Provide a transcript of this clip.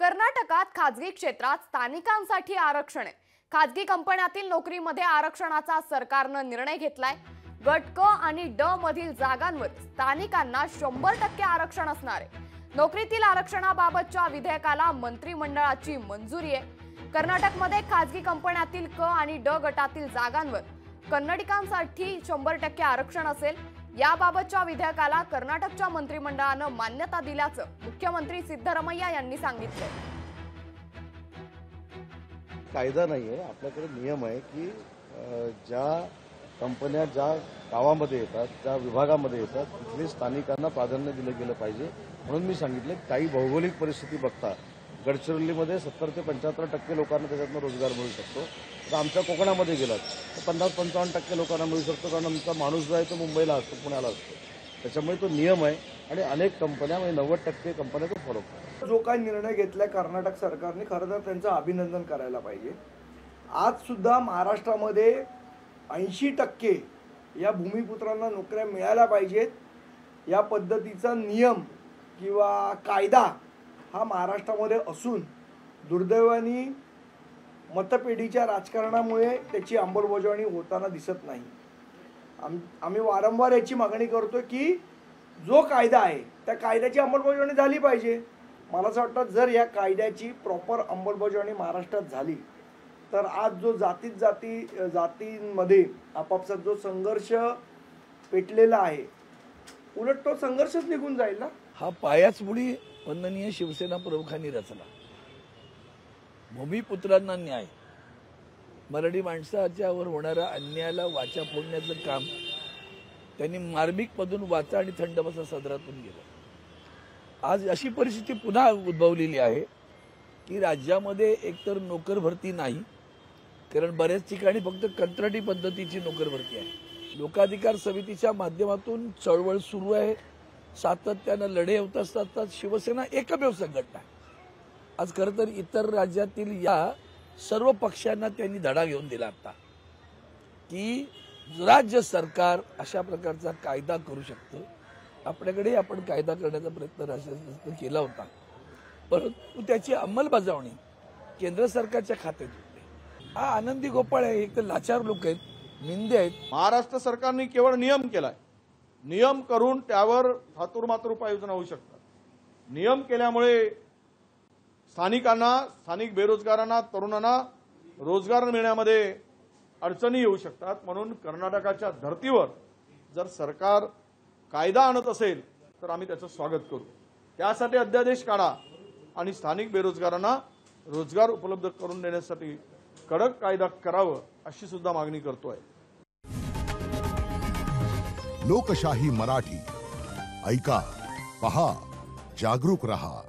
कर्नाटकात खाजगी क्षेत्रात स्थानिकांसाठी आरक्षण आहे। खाजगी कंपन्यातील नोकरीमध्ये आरक्षणाचा सरकारने निर्णय घेतलाय। गट क आणि ड मधील जागांवर स्थानिकांना 100% आरक्षण असणार आहे। नोकरीतील आरक्षणाबाबतच्या विधेयकाला मंत्रिमंडळाची मंजुरी आहे। कर्नाटकमध्ये खाजगी कंपन्यातील क आणि ड गटातील जागांवर कन्नडिकांसाठी 100% आरक्षण असेल। याबाबतच्या विधेयकाला कर्नाटकच्या मंत्रिमंडळाने मान्यता दिल्याचं मुख्यमंत्री सिद्धरामय्या यांनी सांगितलं। कायदा नाहीये, आपल्याकडे नियम आहे की ज्या कंपन्या ज्या गावामध्ये येतात, ज्या विभागामध्ये येतात, तिथले स्थानिकांना प्राधान्य दिलं गेलं पाहिजे। म्हणून मी सांगितलं काही भौगोलिक परिस्थिती बघता गडचिरोलीमध्ये 70 ते 75% लोकांना त्याच्यातून रोजगार मिळू शकतो। तर आमच्या कोकणामध्ये गेलात तर 50-55% लोकांना मिळू शकतो, कारण आमचा माणूस जो आहे तो मुंबईला असतो, पुण्याला असतो। त्याच्यामुळे तो नियम आहे आणि अनेक कंपन्या म्हणजे 90% कंपन्या तो फॉलो करतात। जो काही निर्णय घेतलाय कर्नाटक सरकारने खरं तर त्यांचं अभिनंदन करायला पाहिजे। आज सुद्धा महाराष्ट्रामध्ये 80% या भूमिपुत्रांना नोकऱ्या मिळायला पाहिजेत। या पद्धतीचा नियम किंवा कायदा हा महाराष्ट्रामध्ये असून दुर्दैवाने मतपेढीच्या राजकारणामुळे त्याची अंमलबजावणी होताना दिसत नाही। आम्ही वारंवार याची मागणी करतो की जो कायदा आहे त्या कायद्याची अंमलबजावणी झाली पाहिजे। मला असं वाटतं जर या कायद्याची प्रॉपर अंमलबजावणी महाराष्ट्रात झाली तर आज जो जातींमध्ये आपापसात जो संघर्ष पेटलेला आहे उलट तो संघर्षच निघून जाईल ना। हा पायाच मुळी वंदनीय शिवसेना प्रमुखांनी रचला। भूमिपुत्रांना न्याय, मराठी माणसाच्यावर होणाऱ्या अन्यायाला वाचा फोडण्याचं काम त्यांनी मार्मिकमधून वाचा आणि थंड बसा सदरातून गेलं। आज अशी परिस्थिती पुन्हा उद्भवलेली आहे की राज्यामध्ये एकतर नोकर भरती नाही, कारण बऱ्याच ठिकाणी फक्त कंत्राटी पद्धतीची नोकर भरती आहे। लोकाधिकार समितीच्या माध्यमातून चळवळ सुरू आहे, सातत्यानं लढे होत असतात। शिवसेना एकमेव संघटना आहे। आज खरं तर इतर राज्यातील या सर्व पक्षांना त्यांनी धडा घेऊन दिला आता की राज्य सरकार अशा प्रकारचा कायदा करू शकतं। आपल्याकडे आपण कायदा करण्याचा प्रयत्न राज्य केला होता, परंतु त्याची अंमलबजावणी केंद्र सरकारच्या खात्यात होते। हा आनंदी गोपाळ आहे, एक तर लाचार लोक आहेत, निंदे आहेत। महाराष्ट्र सरकारने केवळ नियम केलाय, नियम करून त्यावर हातूरमातूर उपाययोजना होऊ शकतात। नियम केल्यामुळे स्थानिकांना, स्थानिक बेरोजगारांना, तरुणांना रोजगार मिळण्यामध्ये अडचणी येऊ शकतात। म्हणून कर्नाटकाच्या धर्तीवर जर सरकार कायदा आणत असेल तर आम्ही त्याचं स्वागत करू। त्यासाठी अध्यादेश काढा आणि स्थानिक बेरोजगारांना रोजगार उपलब्ध करून देण्यासाठी कडक कायदा करावं अशी सुद्धा मागणी करतोय। लोकशाही मराठी ऐका, पहा, जागरूक रहा।